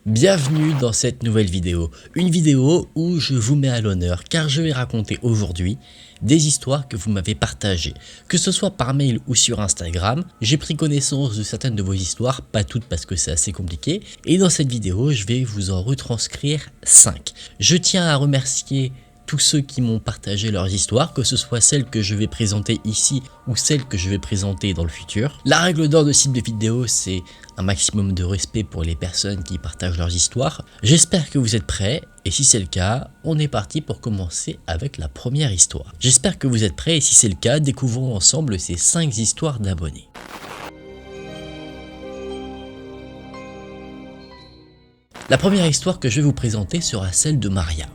Bienvenue dans cette nouvelle vidéo, une vidéo où je vous mets à l'honneur car je vais raconter aujourd'hui des histoires que vous m'avez partagées. Que ce soit par mail ou sur Instagram, j'ai pris connaissance de certaines de vos histoires, pas toutes parce que c'est assez compliqué, et dans cette vidéo je vais vous en retranscrire 5. Je tiens à remercier tous ceux qui m'ont partagé leurs histoires, que ce soit celles que je vais présenter ici ou celles que je vais présenter dans le futur. La règle d'or de ce type de vidéo, c'est un maximum de respect pour les personnes qui partagent leurs histoires. J'espère que vous êtes prêts, et si c'est le cas, on est parti pour commencer avec la première histoire. J'espère que vous êtes prêts, et si c'est le cas, découvrons ensemble ces 5 histoires d'abonnés. La première histoire que je vais vous présenter sera celle de Maria.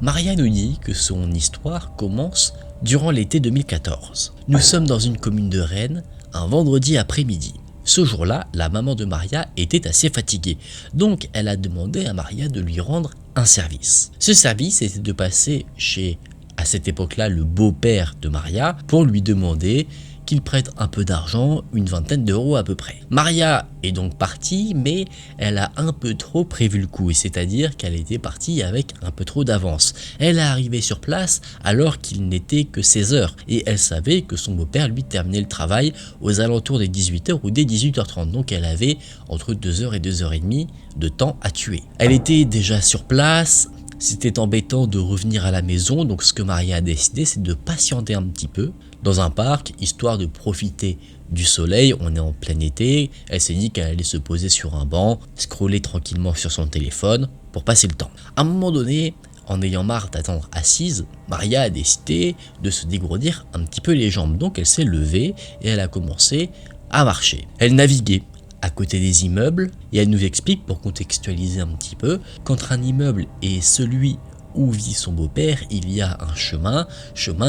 Maria nous dit que son histoire commence durant l'été 2014. Nous sommes dans une commune de Rennes, un vendredi après-midi. Ce jour-là, la maman de Maria était assez fatiguée, donc elle a demandé à Maria de lui rendre un service. Ce service était de passer chez, à cette époque-là, le beau-père de Maria pour lui demander qu'il prête un peu d'argent, une vingtaine d'euros à peu près. Maria est donc partie, mais elle a un peu trop prévu le coup, c'est-à-dire qu'elle était partie avec un peu trop d'avance. Elle est arrivée sur place alors qu'il n'était que 16 h, et elle savait que son beau-père lui terminait le travail aux alentours des 18 h ou dès 18 h 30, donc elle avait entre 2 h et 2 h 30 de temps à tuer. Elle était déjà sur place. C'était embêtant de revenir à la maison, donc ce que Maria a décidé, c'est de patienter un petit peu dans un parc, histoire de profiter du soleil. On est en plein été, elle s'est dit qu'elle allait se poser sur un banc, scroller tranquillement sur son téléphone pour passer le temps. À un moment donné, en ayant marre d'attendre assise, Maria a décidé de se dégourdir un petit peu les jambes, donc elle s'est levée et elle a commencé à marcher. Elle naviguait à côté des immeubles, et elle nous explique, pour contextualiser un petit peu, qu'entre un immeuble et celui où vit son beau-père, il y a un chemin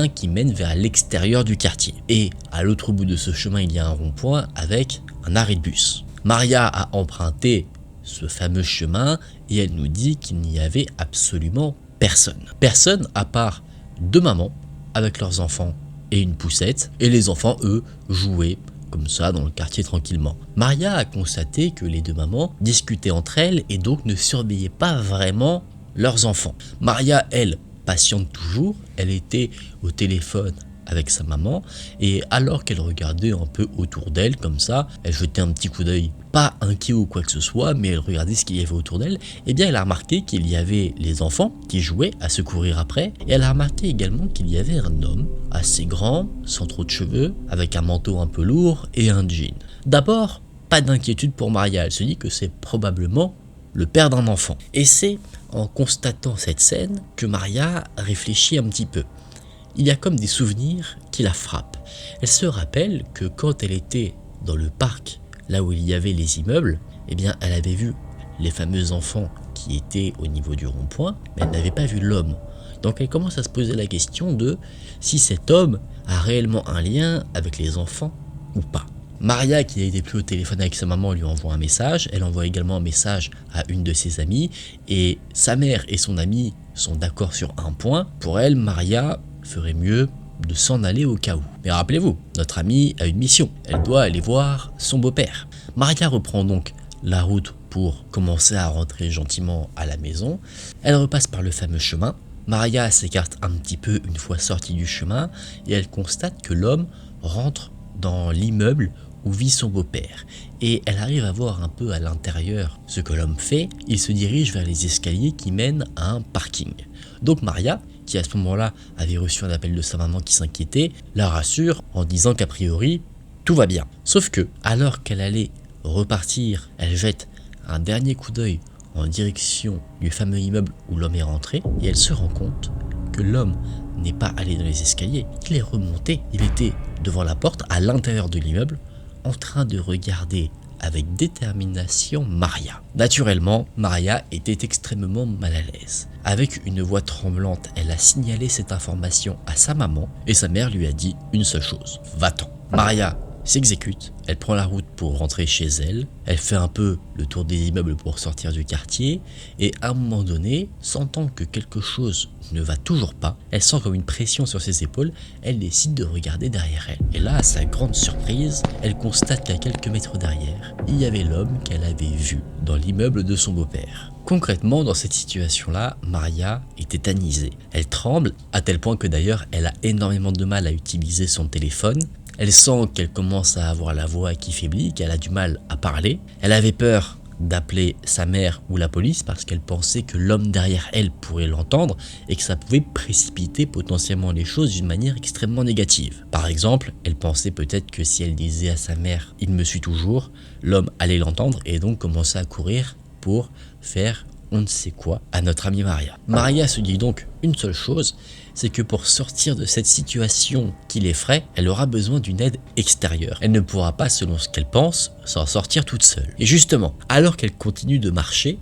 qui mène vers l'extérieur du quartier. Et à l'autre bout de ce chemin, il y a un rond-point avec un arrêt de bus. Maria a emprunté ce fameux chemin et elle nous dit qu'il n'y avait absolument personne. Personne à part 2 mamans avec leurs enfants et une poussette, et les enfants, eux, jouaient comme ça dans le quartier tranquillement. Maria a constaté que les 2 mamans discutaient entre elles et donc ne surveillaient pas vraiment leurs enfants. Maria, elle, patiente toujours, elle était au téléphone avec sa maman, et alors qu'elle regardait un peu autour d'elle comme ça, elle jetait un petit coup d'œil, pas inquiet ou quoi que ce soit, mais elle regardait ce qu'il y avait autour d'elle, et bien elle a remarqué qu'il y avait les enfants qui jouaient à se courir après, et elle a remarqué également qu'il y avait un homme assez grand, sans trop de cheveux, avec un manteau un peu lourd et un jean. D'abord, pas d'inquiétude pour Maria, elle se dit que c'est probablement le père d'un enfant. Et c'est en constatant cette scène que Maria réfléchit un petit peu. Il y a comme des souvenirs qui la frappent. Elle se rappelle que quand elle était dans le parc, là où il y avait les immeubles, eh bien elle avait vu les fameux enfants qui étaient au niveau du rond-point, mais elle n'avait pas vu l'homme. Donc elle commence à se poser la question de si cet homme a réellement un lien avec les enfants ou pas. Maria, qui n'était plus au téléphone avec sa maman, lui envoie un message. Elle envoie également un message à une de ses amies, et sa mère et son amie sont d'accord sur un point. Pour elle, Maria ferait mieux de s'en aller au cas où. Mais rappelez-vous, notre amie a une mission. Elle doit aller voir son beau-père. Maria reprend donc la route pour commencer à rentrer gentiment à la maison. Elle repasse par le fameux chemin. Maria s'écarte un petit peu une fois sortie du chemin, et elle constate que l'homme rentre dans l'immeuble où vit son beau-père, et elle arrive à voir un peu à l'intérieur ce que l'homme fait. Il se dirige vers les escaliers qui mènent à un parking. Donc Maria, qui à ce moment-là avait reçu un appel de sa maman qui s'inquiétait, la rassure en disant qu'a priori tout va bien. Sauf que, alors qu'elle allait repartir, elle jette un dernier coup d'œil en direction du fameux immeuble où l'homme est rentré, et elle se rend compte que l'homme n'est pas allé dans les escaliers, il est remonté. Il était devant la porte, à l'intérieur de l'immeuble, en train de regarder avec détermination Maria. Naturellement, Maria était extrêmement mal à l'aise. Avec une voix tremblante, elle a signalé cette information à sa maman, et sa mère lui a dit une seule chose: va-t'en. Maria s'exécute. Elle prend la route pour rentrer chez elle. Elle fait un peu le tour des immeubles pour sortir du quartier. Et à un moment donné, sentant que quelque chose ne va toujours pas, elle sent comme une pression sur ses épaules. Elle décide de regarder derrière elle. Et là, à sa grande surprise, elle constate qu'à quelques mètres derrière, il y avait l'homme qu'elle avait vu dans l'immeuble de son beau-père. Concrètement, dans cette situation-là, Maria est tétanisée. Elle tremble, à tel point que d'ailleurs, elle a énormément de mal à utiliser son téléphone. Elle sent qu'elle commence à avoir la voix qui faiblit, qu'elle a du mal à parler. Elle avait peur d'appeler sa mère ou la police parce qu'elle pensait que l'homme derrière elle pourrait l'entendre et que ça pouvait précipiter potentiellement les choses d'une manière extrêmement négative. Par exemple, elle pensait peut-être que si elle disait à sa mère « il me suit toujours », l'homme allait l'entendre et donc commencer à courir pour faire on ne sait quoi à notre amie Maria. Maria se dit donc une seule chose, c'est que pour sortir de cette situation qui l'effraie, elle aura besoin d'une aide extérieure. Elle ne pourra pas, selon ce qu'elle pense, s'en sortir toute seule. Et justement, alors qu'elle continue de marcher,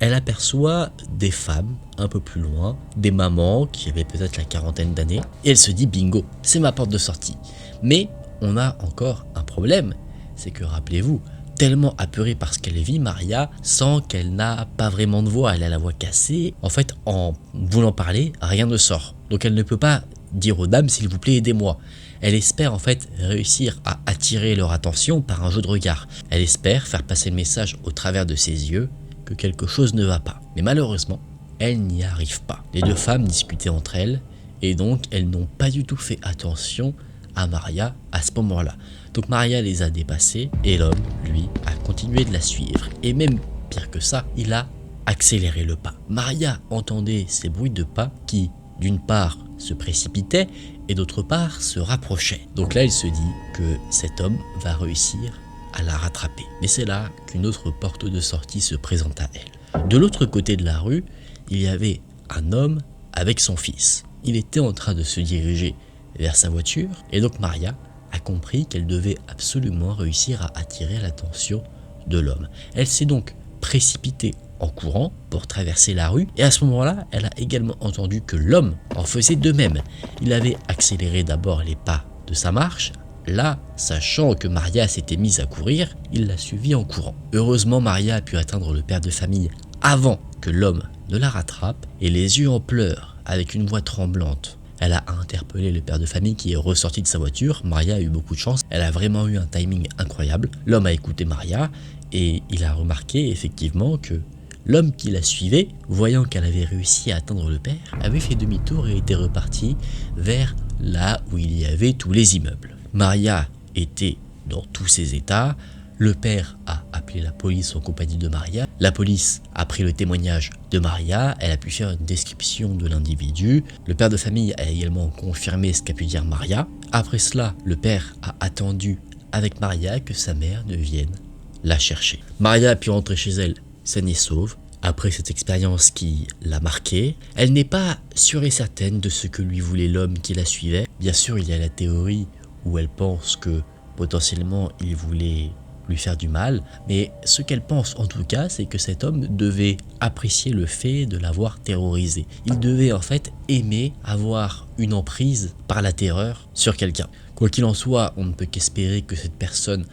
elle aperçoit des femmes un peu plus loin, des mamans qui avaient peut-être la quarantaine d'années, et elle se dit bingo, c'est ma porte de sortie. Mais on a encore un problème, c'est que rappelez-vous, tellement apeurée par ce qu'elle vit, Maria sent qu'elle n'a pas vraiment de voix, elle a la voix cassée. En fait, en voulant parler, rien ne sort. Donc elle ne peut pas dire aux dames, s'il vous plaît, aidez-moi. Elle espère en fait réussir à attirer leur attention par un jeu de regard. Elle espère faire passer le message au travers de ses yeux que quelque chose ne va pas. Mais malheureusement, elle n'y arrive pas. Les deux femmes discutaient entre elles et donc elles n'ont pas du tout fait attention à Maria à ce moment-là. Donc Maria les a dépassés et l'homme, lui, a continué de la suivre. Et même pire que ça, il a accéléré le pas. Maria entendait ces bruits de pas qui, d'une part, se précipitaient et d'autre part, se rapprochaient. Donc là, elle se dit que cet homme va réussir à la rattraper. Mais c'est là qu'une autre porte de sortie se présente à elle. De l'autre côté de la rue, il y avait un homme avec son fils. Il était en train de se diriger vers sa voiture et donc Maria a compris qu'elle devait absolument réussir à attirer l'attention de l'homme. Elle s'est donc précipitée en courant pour traverser la rue et à ce moment-là, elle a également entendu que l'homme en faisait de même. Il avait accéléré d'abord les pas de sa marche. Là, sachant que Maria s'était mise à courir, il l'a suivie en courant. Heureusement, Maria a pu atteindre le père de famille avant que l'homme ne la rattrape et les yeux en pleurs, avec une voix tremblante. Elle a interpellé le père de famille qui est ressorti de sa voiture. Maria a eu beaucoup de chance. Elle a vraiment eu un timing incroyable. L'homme a écouté Maria et il a remarqué effectivement que l'homme qui la suivait, voyant qu'elle avait réussi à atteindre le père, avait fait demi-tour et était reparti vers là où il y avait tous les immeubles. Maria était dans tous ses états. Le père a appelé la police en compagnie de Maria. La police a pris le témoignage de Maria. Elle a pu faire une description de l'individu. Le père de famille a également confirmé ce qu'a pu dire Maria. Après cela, le père a attendu avec Maria que sa mère ne vienne la chercher. Maria a pu rentrer chez elle saine et sauve. Après cette expérience qui l'a marquée, elle n'est pas sûre et certaine de ce que lui voulait l'homme qui la suivait. Bien sûr, il y a la théorie où elle pense que potentiellement il voulait lui faire du mal, mais ce qu'elle pense en tout cas, c'est que cet homme devait apprécier le fait de l'avoir terrorisé. Il devait en fait aimer avoir une emprise par la terreur sur quelqu'un. Quoi qu'il en soit, on ne peut qu'espérer que cette personne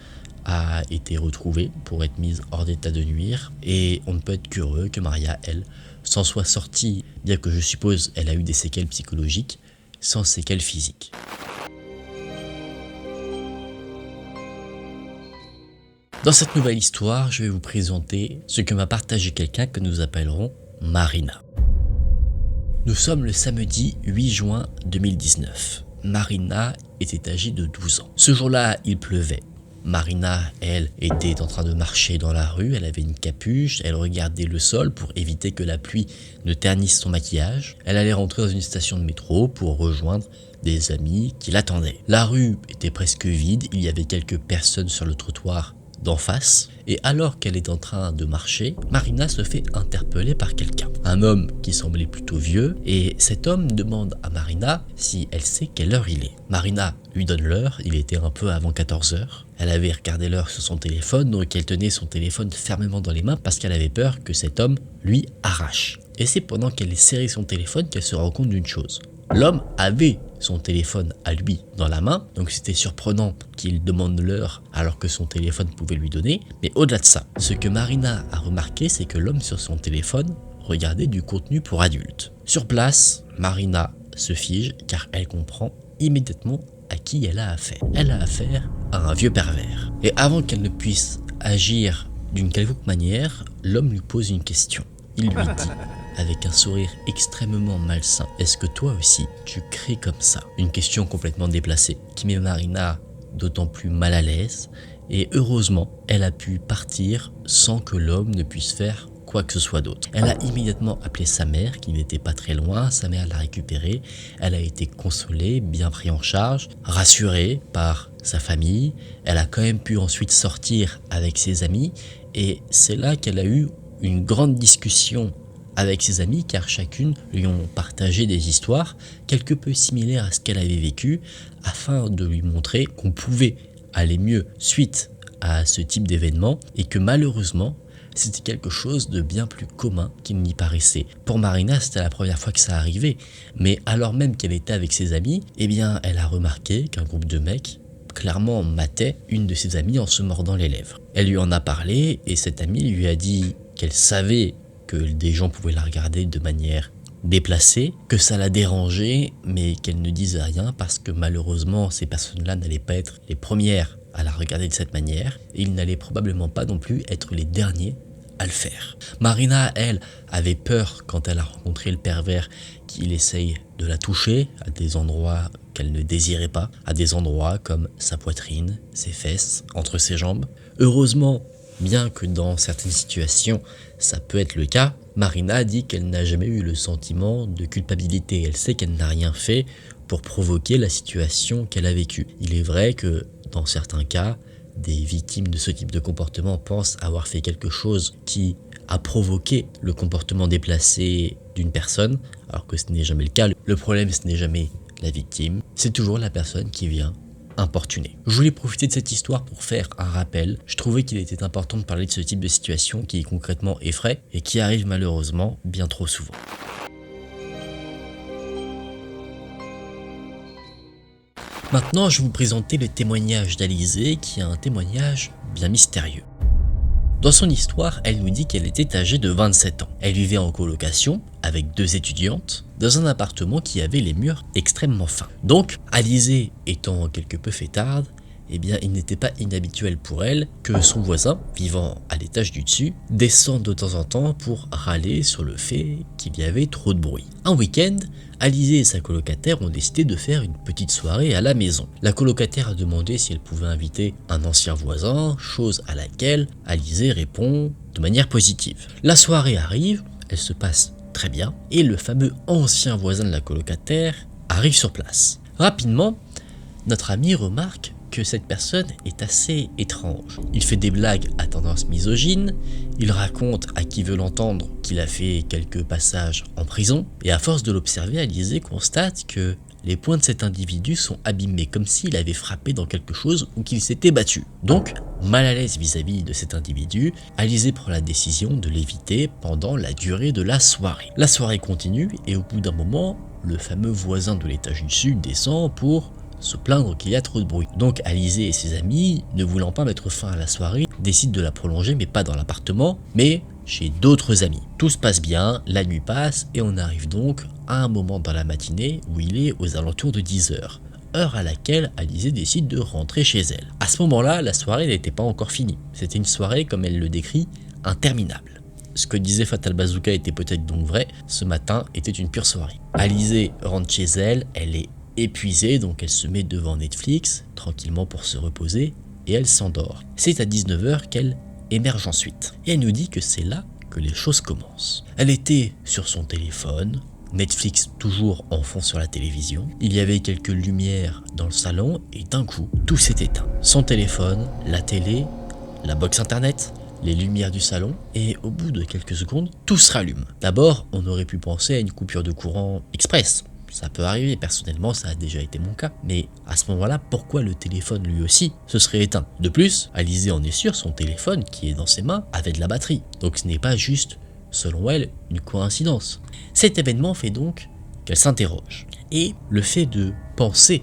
a été retrouvée pour être mise hors d'état de nuire, et on ne peut être qu'heureux que Maria, elle, s'en soit sortie, bien que je suppose elle a eu des séquelles psychologiques, sans séquelles physiques. Dans cette nouvelle histoire, je vais vous présenter ce que m'a partagé quelqu'un que nous appellerons Marina. Nous sommes le samedi 8 juin 2019. Marina était âgée de 12 ans. Ce jour-là, il pleuvait. Marina, elle, était en train de marcher dans la rue, elle avait une capuche, elle regardait le sol pour éviter que la pluie ne ternisse son maquillage. Elle allait rentrer dans une station de métro pour rejoindre des amis qui l'attendaient. La rue était presque vide, il y avait quelques personnes sur le trottoir d'en face, et alors qu'elle est en train de marcher, Marina se fait interpeller par quelqu'un. Un homme qui semblait plutôt vieux, et cet homme demande à Marina si elle sait quelle heure il est. Marina lui donne l'heure, il était un peu avant 14 h. Elle avait regardé l'heure sur son téléphone, donc elle tenait son téléphone fermement dans les mains parce qu'elle avait peur que cet homme lui arrache. Et c'est pendant qu'elle serrait son téléphone qu'elle se rend compte d'une chose. L'homme avait son téléphone à lui dans la main, donc c'était surprenant qu'il demande l'heure alors que son téléphone pouvait lui donner. Mais au-delà de ça, ce que Marina a remarqué, c'est que l'homme sur son téléphone regardait du contenu pour adultes. Sur place, Marina se fige car elle comprend immédiatement à qui elle a affaire. Elle a affaire à un vieux pervers. Et avant qu'elle ne puisse agir d'une quelconque manière, l'homme lui pose une question. Il lui dit, avec un sourire extrêmement malsain, « Est-ce que toi aussi, tu crées comme ça ?» Une question complètement déplacée, qui met Marina d'autant plus mal à l'aise, et heureusement, elle a pu partir sans que l'homme ne puisse faire quoi que ce soit d'autre. Elle a immédiatement appelé sa mère, qui n'était pas très loin. Sa mère l'a récupérée. Elle a été consolée, bien prise en charge, rassurée par sa famille. Elle a quand même pu ensuite sortir avec ses amis. Et c'est là qu'elle a eu une grande discussion avec ses amis, car chacune lui ont partagé des histoires quelque peu similaires à ce qu'elle avait vécu, afin de lui montrer qu'on pouvait aller mieux suite à ce type d'événement, et que malheureusement, c'était quelque chose de bien plus commun qu'il n'y paraissait. Pour Marina, c'était la première fois que ça arrivait, mais alors même qu'elle était avec ses amis, eh bien, elle a remarqué qu'un groupe de mecs clairement matait une de ses amies en se mordant les lèvres. Elle lui en a parlé, et cette amie lui a dit qu'elle savait que des gens pouvaient la regarder de manière déplacée, que ça la dérangeait, mais qu'elle ne disait rien parce que malheureusement, ces personnes-là n'allaient pas être les premières à la regarder de cette manière, et ils n'allaient probablement pas non plus être les derniers à le faire. Marina, elle, avait peur quand elle a rencontré le pervers qu'il essaye de la toucher à des endroits qu'elle ne désirait pas, à des endroits comme sa poitrine, ses fesses, entre ses jambes. Heureusement, bien que dans certaines situations ça peut être le cas, Marina dit qu'elle n'a jamais eu le sentiment de culpabilité. Elle sait qu'elle n'a rien fait pour provoquer la situation qu'elle a vécue. Il est vrai que dans certains cas, des victimes de ce type de comportement pensent avoir fait quelque chose qui a provoqué le comportement déplacé d'une personne, alors que ce n'est jamais le cas. Le problème, ce n'est jamais la victime, c'est toujours la personne qui vient importuner. Je voulais profiter de cette histoire pour faire un rappel. Je trouvais qu'il était important de parler de ce type de situation qui concrètement effraie et qui arrive malheureusement bien trop souvent. Maintenant, je vais vous présenter le témoignage d'Alizée, qui est un témoignage bien mystérieux. Dans son histoire, elle nous dit qu'elle était âgée de 27 ans. Elle vivait en colocation avec 2 étudiantes dans un appartement qui avait les murs extrêmement fins. Donc, Alizée étant quelque peu fêtarde, eh bien, il n'était pas inhabituel pour elle que son voisin, vivant à l'étage du dessus, descende de temps en temps pour râler sur le fait qu'il y avait trop de bruit. Un week-end, Alizée et sa colocataire ont décidé de faire une petite soirée à la maison. La colocataire a demandé si elle pouvait inviter un ancien voisin, chose à laquelle Alizée répond de manière positive. La soirée arrive, elle se passe très bien, et le fameux ancien voisin de la colocataire arrive sur place. Rapidement, notre ami remarque que cette personne est assez étrange. Il fait des blagues à tendance misogyne, il raconte à qui veut l'entendre qu'il a fait quelques passages en prison, et à force de l'observer, Alizée constate que les poings de cet individu sont abîmés, comme s'il avait frappé dans quelque chose ou qu'il s'était battu. Donc, mal à l'aise vis-à-vis de cet individu, Alizée prend la décision de l'éviter pendant la durée de la soirée. La soirée continue, et au bout d'un moment, le fameux voisin de l'étage du sud descend pour se plaindre qu'il y a trop de bruit. Donc Alizée et ses amis, ne voulant pas mettre fin à la soirée, décident de la prolonger, mais pas dans l'appartement, mais chez d'autres amis. Tout se passe bien, la nuit passe, et on arrive donc à un moment dans la matinée où il est aux alentours de 10h, heure à laquelle Alizée décide de rentrer chez elle. À ce moment-là, la soirée n'était pas encore finie. C'était une soirée, comme elle le décrit, interminable. Ce que disait Fatal Bazooka était peut-être donc vrai, ce matin était une pure soirée. Alizée rentre chez elle, elle est épuisée, donc elle se met devant Netflix, tranquillement pour se reposer, et elle s'endort. C'est à 19h qu'elle émerge ensuite. Et elle nous dit que c'est là que les choses commencent. Elle était sur son téléphone, Netflix toujours en fond sur la télévision. Il y avait quelques lumières dans le salon, et d'un coup, tout s'est éteint. Son téléphone, la télé, la box internet, les lumières du salon, et au bout de quelques secondes, tout se rallume. D'abord, on aurait pu penser à une coupure de courant express. Ça peut arriver, personnellement ça a déjà été mon cas. Mais à ce moment-là, pourquoi le téléphone lui aussi se serait éteint? De plus, Alizée en est sûre, son téléphone qui est dans ses mains avait de la batterie. Donc ce n'est pas juste, selon elle, une coïncidence. Cet événement fait donc qu'elle s'interroge. Et le fait de penser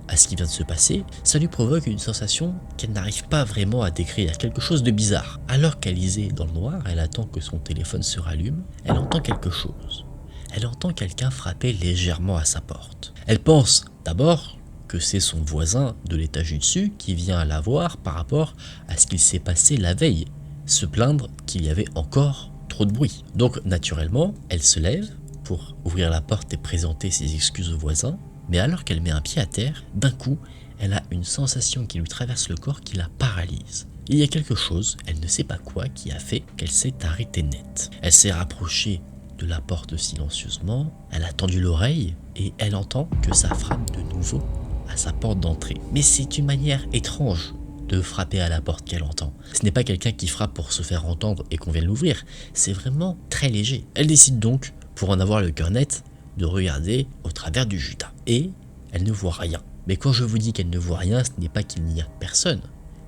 à ce qui vient de se passer, ça lui provoque une sensation qu'elle n'arrive pas vraiment à décrire, quelque chose de bizarre. Alors qu'Alizée est dans le noir, elle attend que son téléphone se rallume, elle entend quelque chose. Elle entend quelqu'un frapper légèrement à sa porte. Elle pense d'abord que c'est son voisin de l'étage du dessus qui vient la voir par rapport à ce qu'il s'est passé la veille, se plaindre qu'il y avait encore trop de bruit. Donc naturellement, elle se lève pour ouvrir la porte et présenter ses excuses au voisin. Mais alors qu'elle met un pied à terre, d'un coup, elle a une sensation qui lui traverse le corps qui la paralyse. Il y a quelque chose, elle ne sait pas quoi, qui a fait qu'elle s'est arrêtée net. Elle s'est rapprochée de la porte silencieusement, elle a tendu l'oreille et elle entend que ça frappe de nouveau à sa porte d'entrée. Mais c'est une manière étrange de frapper à la porte qu'elle entend. Ce n'est pas quelqu'un qui frappe pour se faire entendre et qu'on vienne l'ouvrir, c'est vraiment très léger. Elle décide donc, pour en avoir le cœur net, de regarder au travers du Judas. Et elle ne voit rien. Mais quand je vous dis qu'elle ne voit rien, ce n'est pas qu'il n'y a personne.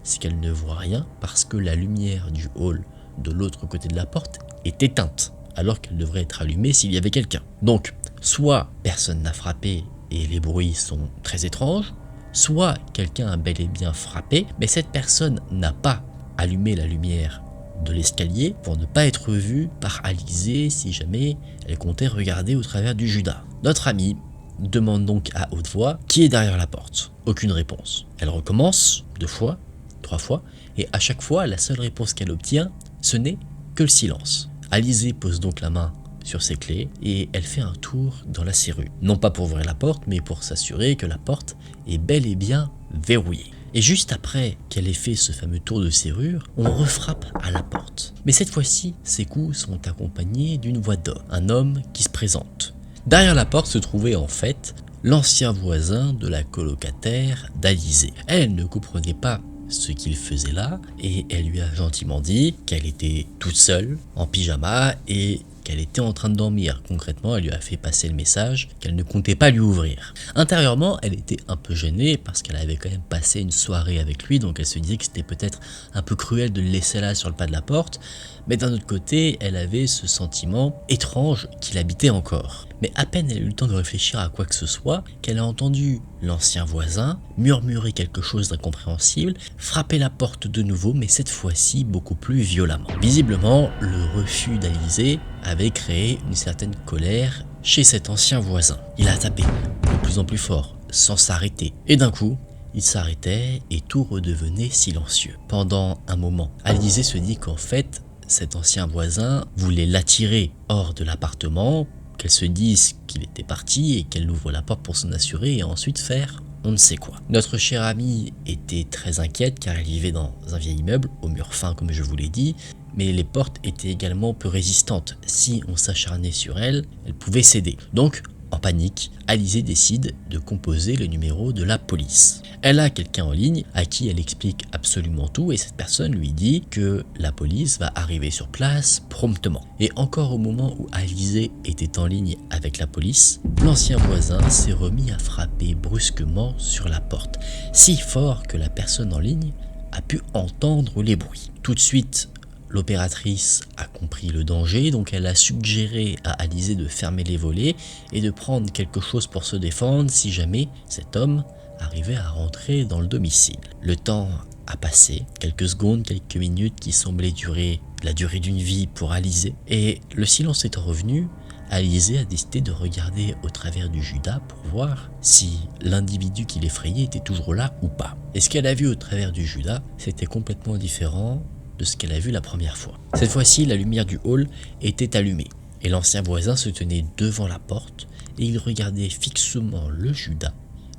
C'est qu'elle ne voit rien parce que la lumière du hall de l'autre côté de la porte est éteinte, alors qu'elle devrait être allumée s'il y avait quelqu'un. Donc, soit personne n'a frappé et les bruits sont très étranges, soit quelqu'un a bel et bien frappé, mais cette personne n'a pas allumé la lumière de l'escalier pour ne pas être vue par Alizée si jamais elle comptait regarder au travers du Judas. Notre amie demande donc à haute voix qui est derrière la porte. Aucune réponse. Elle recommence 2 fois, 3 fois, et à chaque fois, la seule réponse qu'elle obtient, ce n'est que le silence. Alizée pose donc la main sur ses clés et elle fait un tour dans la serrure. Non pas pour ouvrir la porte, mais pour s'assurer que la porte est bel et bien verrouillée. Et juste après qu'elle ait fait ce fameux tour de serrure, on refrappe à la porte. Mais cette fois-ci, ses coups sont accompagnés d'une voix d'homme, un homme qui se présente. Derrière la porte se trouvait en fait l'ancien voisin de la colocataire d'Alizée. Elle ne comprenait pas ce qu'il faisait là et elle lui a gentiment dit qu'elle était toute seule, en pyjama et qu'elle était en train de dormir. Concrètement, elle lui a fait passer le message qu'elle ne comptait pas lui ouvrir. Intérieurement, elle était un peu gênée parce qu'elle avait quand même passé une soirée avec lui, donc elle se disait que c'était peut-être un peu cruel de le laisser là sur le pas de la porte, mais d'un autre côté, elle avait ce sentiment étrange qu'il habitait encore. Mais à peine elle a eu le temps de réfléchir à quoi que ce soit, qu'elle a entendu l'ancien voisin murmurer quelque chose d'incompréhensible, frapper la porte de nouveau, mais cette fois-ci beaucoup plus violemment. Visiblement, le refus d'Alizée avait créé une certaine colère chez cet ancien voisin. Il a tapé de plus en plus fort, sans s'arrêter. Et d'un coup, il s'arrêtait et tout redevenait silencieux. Pendant un moment, Alizée se dit qu'en fait, cet ancien voisin voulait l'attirer hors de l'appartement, qu'elle se dise qu'il était parti et qu'elle ouvre la porte pour s'en assurer et ensuite faire on ne sait quoi. Notre chère amie était très inquiète car elle vivait dans un vieil immeuble, au mur fin comme je vous l'ai dit, mais les portes étaient également peu résistantes. Si on s'acharnait sur elle, elle pouvait céder. Donc, en panique, Alizée décide de composer le numéro de la police. Elle a quelqu'un en ligne à qui elle explique absolument tout et cette personne lui dit que la police va arriver sur place promptement. Et encore au moment où Alizée était en ligne avec la police, l'ancien voisin s'est remis à frapper brusquement sur la porte, si fort que la personne en ligne a pu entendre les bruits. Tout de suite, l'opératrice a compris le danger, donc elle a suggéré à Alizée de fermer les volets et de prendre quelque chose pour se défendre si jamais cet homme arrivait à rentrer dans le domicile. Le temps a passé, quelques secondes, quelques minutes qui semblaient durer la durée d'une vie pour Alizée, et le silence étant revenu, Alizée a décidé de regarder au travers du Judas pour voir si l'individu qui l'effrayait était toujours là ou pas. Et ce qu'elle a vu au travers du Judas, c'était complètement différent de ce qu'elle a vu la première fois. Cette fois-ci, la lumière du hall était allumée et l'ancien voisin se tenait devant la porte et il regardait fixement le Judas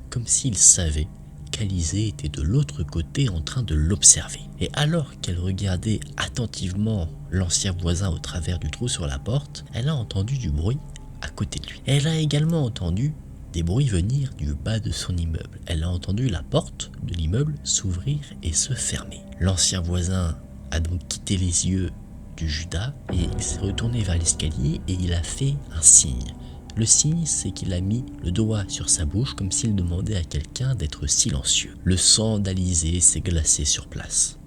comme s'il savait qu'Alizée était de l'autre côté en train de l'observer. Et alors qu'elle regardait attentivement l'ancien voisin au travers du trou sur la porte, elle a entendu du bruit à côté de lui. Elle a également entendu des bruits venir du bas de son immeuble. Elle a entendu la porte de l'immeuble s'ouvrir et se fermer. L'ancien voisin a donc quitté les yeux du Judas et il s'est retourné vers l'escalier et il a fait un signe. Le signe, c'est qu'il a mis le doigt sur sa bouche comme s'il demandait à quelqu'un d'être silencieux. Le sang d'Alizée s'est glacé sur place.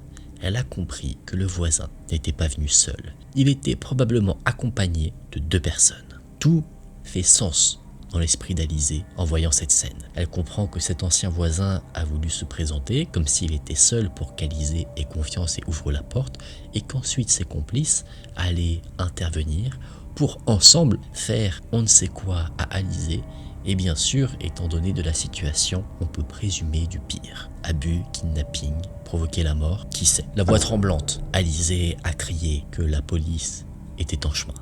Elle a compris que le voisin n'était pas venu seul. Il était probablement accompagné de 2 personnes. Tout fait sens dans l'esprit d'Alizée en voyant cette scène. Elle comprend que cet ancien voisin a voulu se présenter comme s'il était seul pour qu'Alizée ait confiance et ouvre la porte, et qu'ensuite ses complices allaient intervenir pour ensemble faire on ne sait quoi à Alizée. Et bien sûr, étant donné de la situation, on peut présumer du pire. Abus, kidnapping, provoquer la mort, qui sait. La voix tremblante, Alizée a crié que la police était en chemin.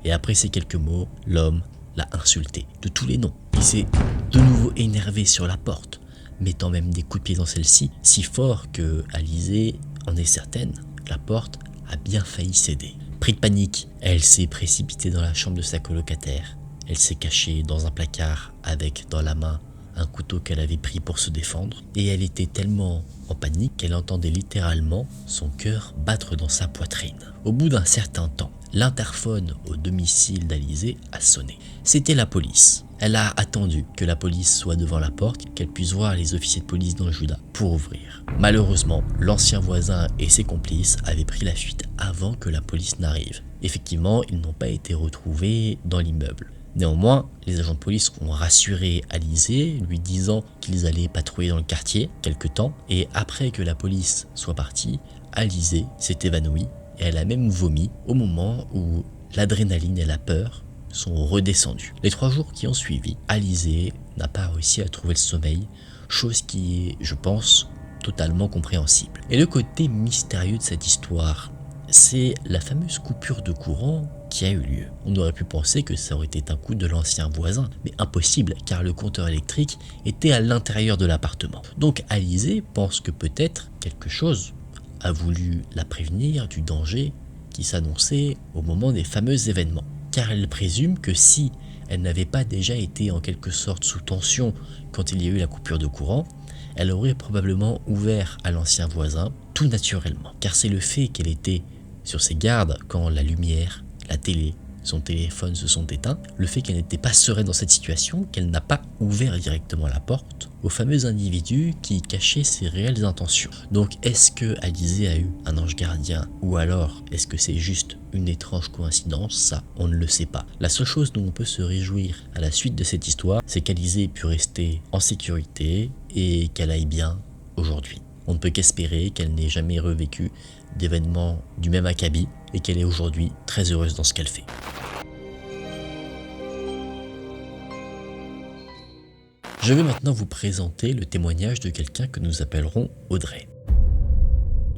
Et après ces quelques mots, l'homme l'a insulté de tous les noms. Il s'est de nouveau énervé sur la porte, mettant même des coups de pied dans celle-ci, si fort que Alizée en est certaine, la porte a bien failli céder. Pris de panique, elle s'est précipitée dans la chambre de sa colocataire. Elle s'est cachée dans un placard avec dans la main un couteau qu'elle avait pris pour se défendre, et elle était tellement en panique qu'elle entendait littéralement son cœur battre dans sa poitrine. Au bout d'un certain temps, l'interphone au domicile d'Alizée a sonné. C'était la police. Elle a attendu que la police soit devant la porte, qu'elle puisse voir les officiers de police dans le Juda pour ouvrir. Malheureusement, l'ancien voisin et ses complices avaient pris la fuite avant que la police n'arrive. Effectivement, ils n'ont pas été retrouvés dans l'immeuble. Néanmoins, les agents de police ont rassuré Alizée, lui disant qu'ils allaient patrouiller dans le quartier quelque temps, et après que la police soit partie, Alizée s'est évanouie et elle a même vomi au moment où l'adrénaline et la peur sont redescendues. Les 3 jours qui ont suivi, Alizée n'a pas réussi à trouver le sommeil, chose qui est, je pense, totalement compréhensible. Et le côté mystérieux de cette histoire, c'est la fameuse coupure de courant qui a eu lieu. On aurait pu penser que ça aurait été un coup de l'ancien voisin, mais impossible car le compteur électrique était à l'intérieur de l'appartement. Donc Alizée pense que peut-être quelque chose a voulu la prévenir du danger qui s'annonçait au moment des fameux événements. Car elle présume que si elle n'avait pas déjà été en quelque sorte sous tension quand il y a eu la coupure de courant, elle aurait probablement ouvert à l'ancien voisin tout naturellement. Car c'est le fait qu'elle était sur ses gardes quand la lumière, la télé, son téléphone se sont éteints, le fait qu'elle n'était pas sereine dans cette situation, qu'elle n'a pas ouvert directement la porte au fameux individu qui cachait ses réelles intentions. Donc est-ce que Alizée a eu un ange gardien, ou alors est-ce que c'est juste une étrange coïncidence? Ça, on ne le sait pas. La seule chose dont on peut se réjouir à la suite de cette histoire, c'est qu'Alizée ait pu rester en sécurité et qu'elle aille bien aujourd'hui. On ne peut qu'espérer qu'elle n'ait jamais revécu d'événements du même acabit et qu'elle est aujourd'hui très heureuse dans ce qu'elle fait. Je vais maintenant vous présenter le témoignage de quelqu'un que nous appellerons Audrey.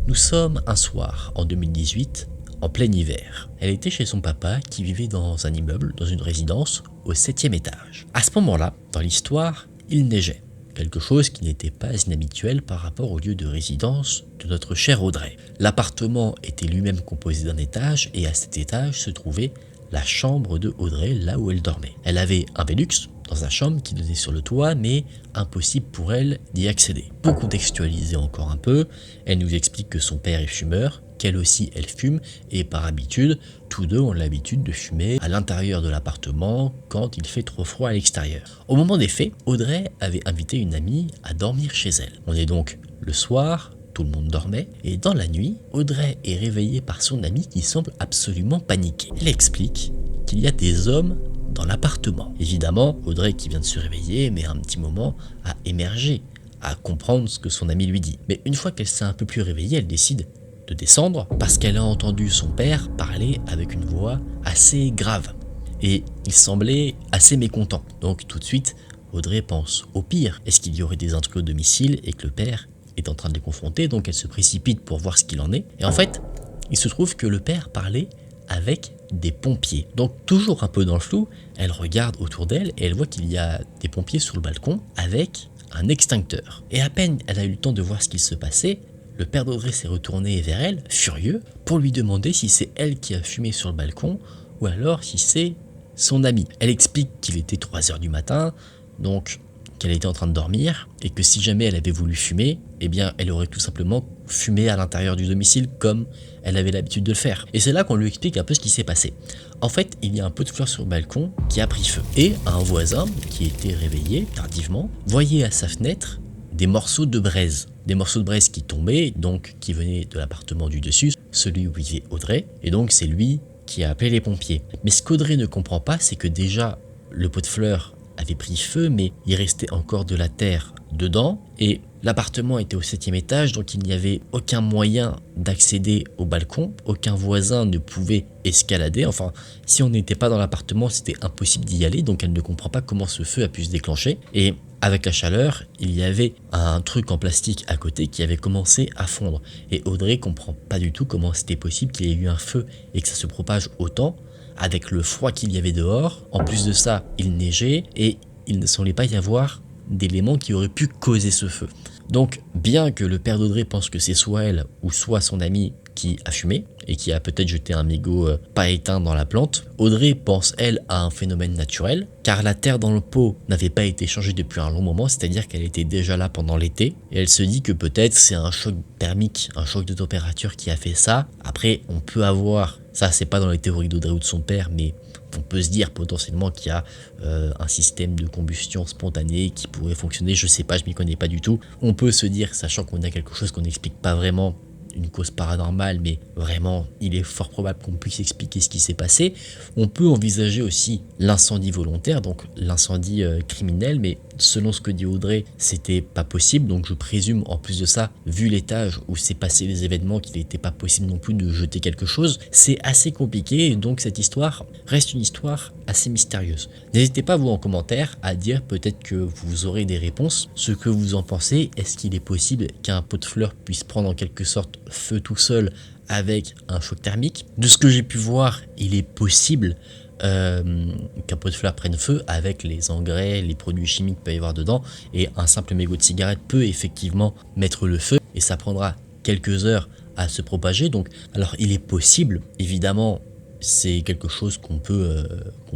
Nous sommes un soir en 2018, en plein hiver. Elle était chez son papa qui vivait dans un immeuble, dans une résidence, au 7e étage. À ce moment-là, dans l'histoire, il neigeait. Quelque chose qui n'était pas inhabituel par rapport au lieu de résidence de notre chère Audrey. L'appartement était lui-même composé d'un étage et à cet étage se trouvait la chambre de Audrey, là où elle dormait. Elle avait un Velux dans sa chambre qui donnait sur le toit, mais impossible pour elle d'y accéder. Pour contextualiser encore un peu, elle nous explique que son père est fumeur, qu'elle aussi elle fume, et par habitude, tous deux ont l'habitude de fumer à l'intérieur de l'appartement quand il fait trop froid à l'extérieur. Au moment des faits, Audrey avait invité une amie à dormir chez elle. On est donc le soir, tout le monde dormait, et dans la nuit, Audrey est réveillée par son amie qui semble absolument paniquée. Elle explique qu'il y a des hommes dans l'appartement. Évidemment, Audrey qui vient de se réveiller, met un petit moment à émerger, à comprendre ce que son amie lui dit. Mais une fois qu'elle s'est un peu plus réveillée, elle décide de descendre parce qu'elle a entendu son père parler avec une voix assez grave. Et il semblait assez mécontent. Donc tout de suite, Audrey pense au pire. Est-ce qu'il y aurait des intrus au domicile et que le père est en train de les confronter? Donc elle se précipite pour voir ce qu'il en est. Et en fait, il se trouve que le père parlait avec des pompiers. Donc toujours un peu dans le flou, elle regarde autour d'elle et elle voit qu'il y a des pompiers sur le balcon avec un extincteur. Et à peine elle a eu le temps de voir ce qu'il se passait, le père d'Audrey s'est retourné vers elle, furieux, pour lui demander si c'est elle qui a fumé sur le balcon ou alors si c'est son ami. Elle explique qu'il était 3h du matin, donc qu'elle était en train de dormir, et que si jamais elle avait voulu fumer, eh bien elle aurait tout simplement fumé à l'intérieur du domicile comme elle avait l'habitude de le faire. Et c'est là qu'on lui explique un peu ce qui s'est passé. En fait, il y a un pot de fleurs sur le balcon qui a pris feu. Et un voisin, qui était réveillé tardivement, voyait à sa fenêtre des morceaux de braise. Des morceaux de braise qui tombaient, donc qui venaient de l'appartement du dessus, celui où vivait Audrey, et donc c'est lui qui a appelé les pompiers. Mais ce qu'Audrey ne comprend pas, c'est que déjà, le pot de fleurs avait pris feu, mais il restait encore de la terre dedans, et l'appartement était au 7e étage, donc il n'y avait aucun moyen d'accéder au balcon, aucun voisin ne pouvait escalader, enfin si on n'était pas dans l'appartement c'était impossible d'y aller, donc elle ne comprend pas comment ce feu a pu se déclencher, et avec la chaleur, il y avait un truc en plastique à côté qui avait commencé à fondre, et Audrey comprend pas du tout comment c'était possible qu'il y ait eu un feu et que ça se propage autant, avec le froid qu'il y avait dehors. En plus de ça, il neigeait et il ne semblait pas y avoir d'éléments qui auraient pu causer ce feu. Donc, bien que le père d'Audrey pense que c'est soit elle ou soit son ami qui a fumé et qui a peut-être jeté un mégot pas éteint dans la plante, Audrey pense elle à un phénomène naturel, car la terre dans le pot n'avait pas été changée depuis un long moment, c'est-à-dire qu'elle était déjà là pendant l'été, et elle se dit que peut-être c'est un choc thermique, un choc de température qui a fait ça. Après, on peut avoir, ça c'est pas dans les théories d'Audrey ou de son père, mais on peut se dire potentiellement qu'il y a un système de combustion spontanée qui pourrait fonctionner, je sais pas, je m'y connais pas du tout. On peut se dire, sachant qu'on a quelque chose qu'on n'explique pas vraiment, une cause paranormale, mais vraiment il est fort probable qu'on puisse expliquer ce qui s'est passé. On peut envisager aussi l'incendie volontaire, donc l'incendie criminel, mais selon ce que dit Audrey, c'était pas possible, donc je présume en plus de ça, vu l'étage où s'est passé les événements, qu'il n'était pas possible non plus de jeter quelque chose. C'est assez compliqué, et donc cette histoire reste une histoire assez mystérieuse. N'hésitez pas vous en commentaire à dire peut-être que vous aurez des réponses, ce que vous en pensez. Est-ce qu'il est possible qu'un pot de fleurs puisse prendre en quelque sorte feu tout seul avec un choc thermique? De ce que j'ai pu voir, il est possible qu'un pot de fleurs prenne feu avec les engrais, les produits chimiques qu'il peut y avoir dedans, et un simple mégot de cigarette peut effectivement mettre le feu, et ça prendra quelques heures à se propager. Donc alors il est possible, évidemment c'est quelque chose qu'on peut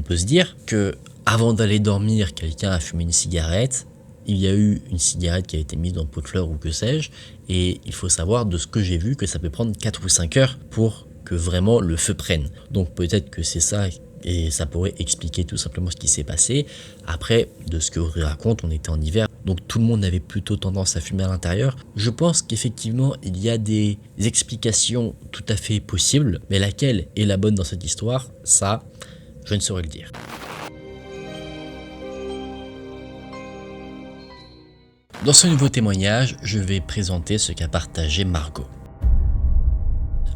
se dire, que avant d'aller dormir quelqu'un a fumé une cigarette, il y a eu une cigarette qui a été mise dans le pot de fleurs ou que sais-je, et il faut savoir de ce que j'ai vu que ça peut prendre 4 ou 5 heures pour que vraiment le feu prenne. Donc peut-être que c'est ça, et ça pourrait expliquer tout simplement ce qui s'est passé. Après, de ce que Audrey raconte, on était en hiver, donc tout le monde avait plutôt tendance à fumer à l'intérieur. Je pense qu'effectivement, il y a des explications tout à fait possibles, mais laquelle est la bonne dans cette histoire, ça, je ne saurais le dire. Dans ce nouveau témoignage, je vais présenter ce qu'a partagé Margot.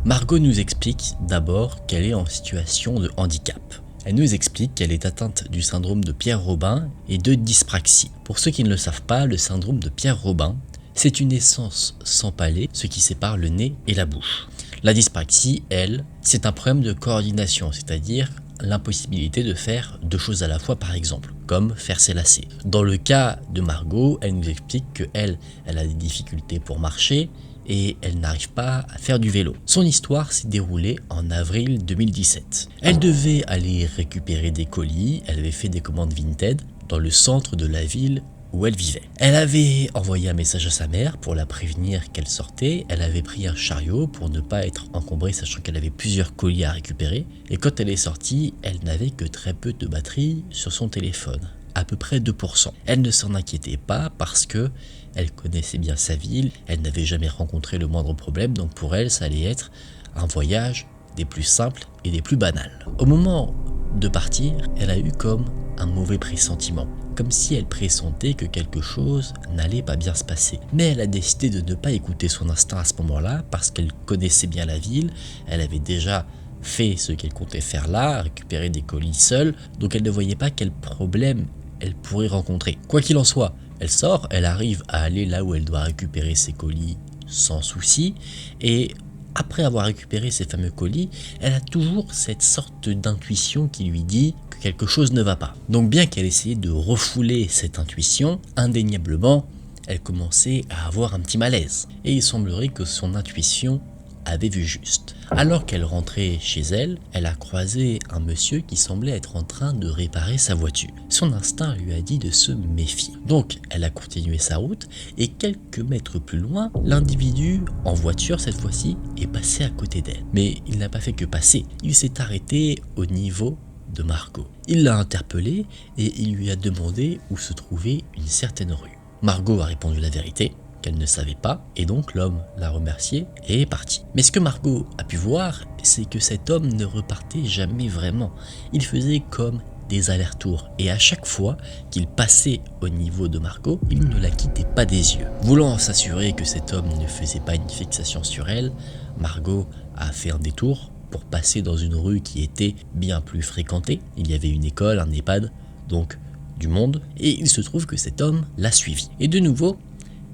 Margot nous explique d'abord qu'elle est en situation de handicap. Elle nous explique qu'elle est atteinte du syndrome de Pierre-Robin et de dyspraxie. Pour ceux qui ne le savent pas, le syndrome de Pierre-Robin, c'est une naissance sans palais, ce qui sépare le nez et la bouche. La dyspraxie, elle, c'est un problème de coordination, c'est-à-dire l'impossibilité de faire deux choses à la fois par exemple, comme faire ses lacets. Dans le cas de Margot, elle nous explique qu'elle a des difficultés pour marcher et elle n'arrive pas à faire du vélo. Son histoire s'est déroulée en avril 2017. Elle devait aller récupérer des colis, elle avait fait des commandes Vinted dans le centre de la ville où elle vivait. Elle avait envoyé un message à sa mère pour la prévenir qu'elle sortait, elle avait pris un chariot pour ne pas être encombrée sachant qu'elle avait plusieurs colis à récupérer, et quand elle est sortie, elle n'avait que très peu de batterie sur son téléphone, à peu près 2%. Elle ne s'en inquiétait pas parce que elle connaissait bien sa ville, elle n'avait jamais rencontré le moindre problème, donc pour elle ça allait être un voyage des plus simples et des plus banals. Au moment de partir, elle a eu comme un mauvais pressentiment, comme si elle pressentait que quelque chose n'allait pas bien se passer. Mais elle a décidé de ne pas écouter son instinct à ce moment-là parce qu'elle connaissait bien la ville, elle avait déjà fait ce qu'elle comptait faire là, récupérer des colis seule, donc elle ne voyait pas quel problème elle pourrait rencontrer. Quoi qu'il en soit, elle sort, elle arrive à aller là où elle doit récupérer ses colis sans souci, et après avoir récupéré ces fameux colis, elle a toujours cette sorte d'intuition qui lui dit que quelque chose ne va pas. Donc bien qu'elle essayait de refouler cette intuition, indéniablement, elle commençait à avoir un petit malaise. Et il semblerait que son intuition avait vu juste. Alors qu'elle rentrait chez elle, elle a croisé un monsieur qui semblait être en train de réparer sa voiture. Son instinct lui a dit de se méfier. Donc elle a continué sa route et quelques mètres plus loin, l'individu en voiture cette fois-ci est passé à côté d'elle. Mais il n'a pas fait que passer, il s'est arrêté au niveau de Margot. Il l'a interpellée et il lui a demandé où se trouvait une certaine rue. Margot a répondu la vérité, qu'elle ne savait pas, et donc l'homme l'a remercié et est parti. Mais ce que Margot a pu voir, c'est que cet homme ne repartait jamais vraiment. Il faisait comme des allers-retours et à chaque fois qu'il passait au niveau de Margot, il ne la quittait pas des yeux. Voulant s'assurer que cet homme ne faisait pas une fixation sur elle, Margot a fait un détour pour passer dans une rue qui était bien plus fréquentée. Il y avait une école, un EHPAD, donc du monde, et il se trouve que cet homme l'a suivi. Et de nouveau,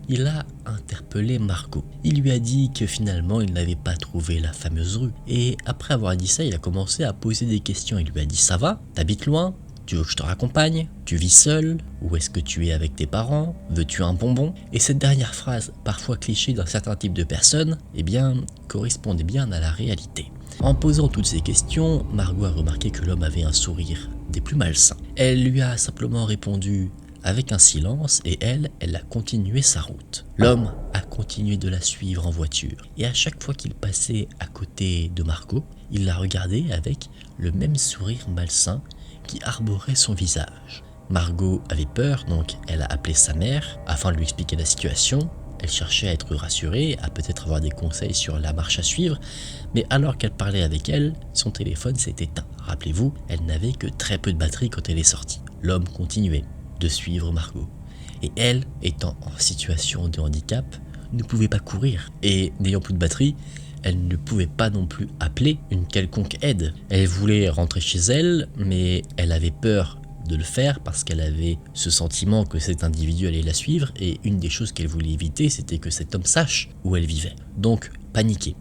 il a interpellé Margot. Il lui a dit que finalement il n'avait pas trouvé la fameuse rue. Et après avoir dit ça, il a commencé à poser des questions. Il lui a dit: ça va? T'habites loin? Tu veux que je te raccompagne? Tu vis seul? Ou est-ce que tu es avec tes parents? Veux-tu un bonbon? Et cette dernière phrase, parfois cliché d'un certain type de personne, eh bien, correspondait bien à la réalité. En posant toutes ces questions, Margot a remarqué que l'homme avait un sourire des plus malsains. Elle lui a simplement répondu avec un silence et elle a continué sa route. L'homme a continué de la suivre en voiture et à chaque fois qu'il passait à côté de Margot, il la regardait avec le même sourire malsain qui arborait son visage. Margot avait peur, donc elle a appelé sa mère afin de lui expliquer la situation. Elle cherchait à être rassurée, à peut-être avoir des conseils sur la marche à suivre, mais alors qu'elle parlait avec elle, son téléphone s'est éteint. Rappelez-vous, elle n'avait que très peu de batterie quand elle est sortie. L'homme continuait de suivre Margot. Et elle, étant en situation de handicap, ne pouvait pas courir. Et n'ayant plus de batterie, elle ne pouvait pas non plus appeler une quelconque aide. Elle voulait rentrer chez elle, mais elle avait peur de le faire parce qu'elle avait ce sentiment que cet individu allait la suivre et une des choses qu'elle voulait éviter, c'était que cet homme sache où elle vivait. Donc, paniquée,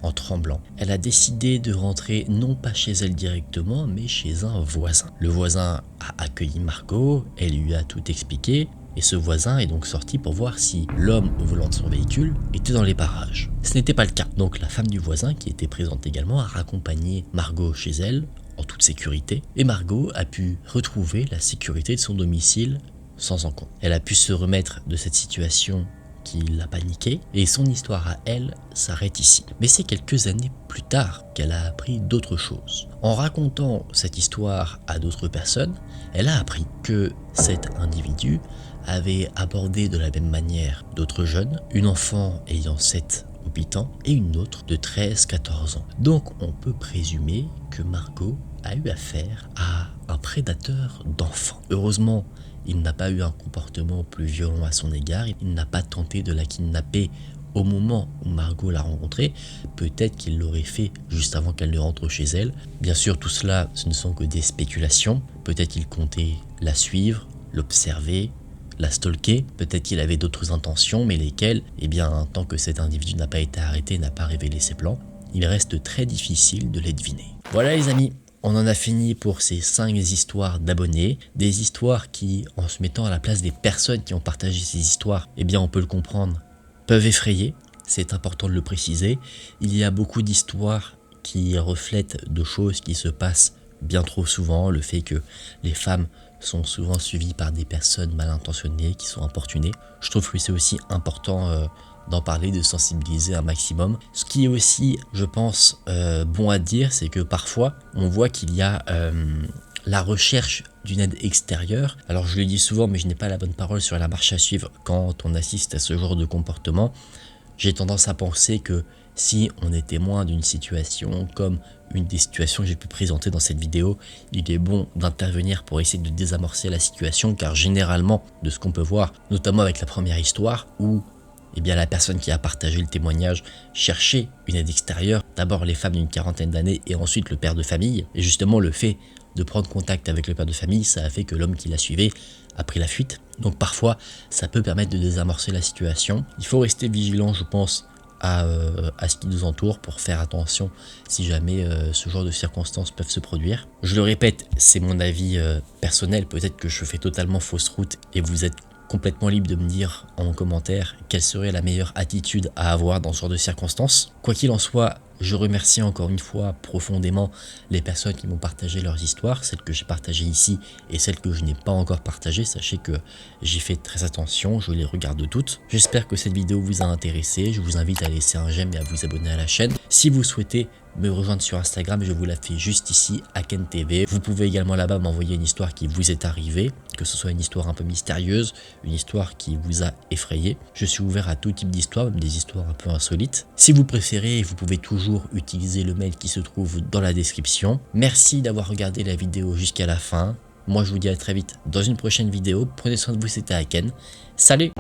en tremblant, elle a décidé de rentrer non pas chez elle directement, mais chez un voisin. Le voisin a accueilli Margot, elle lui a tout expliqué, et ce voisin est donc sorti pour voir si l'homme au volant de son véhicule était dans les parages. Ce n'était pas le cas. Donc la femme du voisin, qui était présente également, a raccompagné Margot chez elle, en toute sécurité, et Margot a pu retrouver la sécurité de son domicile sans encombre. Elle a pu se remettre de cette situation qui l'a paniquée, et son histoire à elle s'arrête ici. Mais c'est quelques années plus tard qu'elle a appris d'autres choses. En racontant cette histoire à d'autres personnes, elle a appris que cet individu avait abordé de la même manière d'autres jeunes, une enfant ayant 7 ou 8 ans et une autre de 13-14 ans. Donc on peut présumer que Margot a eu affaire à un prédateur d'enfants. Heureusement, il n'a pas eu un comportement plus violent à son égard, il n'a pas tenté de la kidnapper au moment où Margot l'a rencontrée, peut-être qu'il l'aurait fait juste avant qu'elle ne rentre chez elle. Bien sûr, tout cela, ce ne sont que des spéculations, peut-être qu'il comptait la suivre, l'observer, la stalker, peut-être qu'il avait d'autres intentions, mais lesquelles, eh bien, tant que cet individu n'a pas été arrêté, n'a pas révélé ses plans, il reste très difficile de les deviner. Voilà les amis, on en a fini pour ces 5 histoires d'abonnés, des histoires qui, en se mettant à la place des personnes qui ont partagé ces histoires, eh bien on peut le comprendre, peuvent effrayer, c'est important de le préciser. Il y a beaucoup d'histoires qui reflètent de choses qui se passent bien trop souvent, le fait que les femmes sont souvent suivies par des personnes mal intentionnées, qui sont importunées. Je trouve que c'est aussi important d'en parler, de sensibiliser un maximum. Ce qui est aussi, je pense, bon à dire, c'est que parfois, on voit qu'il y a la recherche d'une aide extérieure. Alors je le dis souvent, mais je n'ai pas la bonne parole sur la marche à suivre quand on assiste à ce genre de comportement. J'ai tendance à penser que si on est témoin d'une situation comme une des situations que j'ai pu présenter dans cette vidéo, il est bon d'intervenir pour essayer de désamorcer la situation, car généralement, de ce qu'on peut voir, notamment avec la première histoire, où eh bien, la personne qui a partagé le témoignage cherchait une aide extérieure, d'abord les femmes d'une quarantaine d'années et ensuite le père de famille, et justement le fait de prendre contact avec le père de famille, ça a fait que l'homme qui la suivait a pris la fuite. Donc parfois, ça peut permettre de désamorcer la situation. Il faut rester vigilant, je pense, à ce qui nous entoure pour faire attention si jamais ce genre de circonstances peuvent se produire. Je le répète, c'est mon avis personnel, peut-être que je fais totalement fausse route et vous êtes complètement libre de me dire en commentaire quelle serait la meilleure attitude à avoir dans ce genre de circonstances. Quoi qu'il en soit, je remercie encore une fois profondément les personnes qui m'ont partagé leurs histoires, celles que j'ai partagées ici et celles que je n'ai pas encore partagées. Sachez que j'ai fait très attention, je les regarde toutes. J'espère que cette vidéo vous a intéressé, je vous invite à laisser un j'aime et à vous abonner à la chaîne. Si vous souhaitez me rejoindre sur Instagram, je vous la fais juste ici, AkenTV. Vous pouvez également là-bas m'envoyer une histoire qui vous est arrivée, que ce soit une histoire un peu mystérieuse, une histoire qui vous a effrayé. Je suis ouvert à tout type d'histoire, même des histoires un peu insolites. Si vous préférez, vous pouvez toujours toujours utiliser le mail qui se trouve dans la description. Merci d'avoir regardé la vidéo jusqu'à la fin. Moi je vous dis à très vite dans une prochaine vidéo. Prenez soin de vous, c'était Aken. Salut!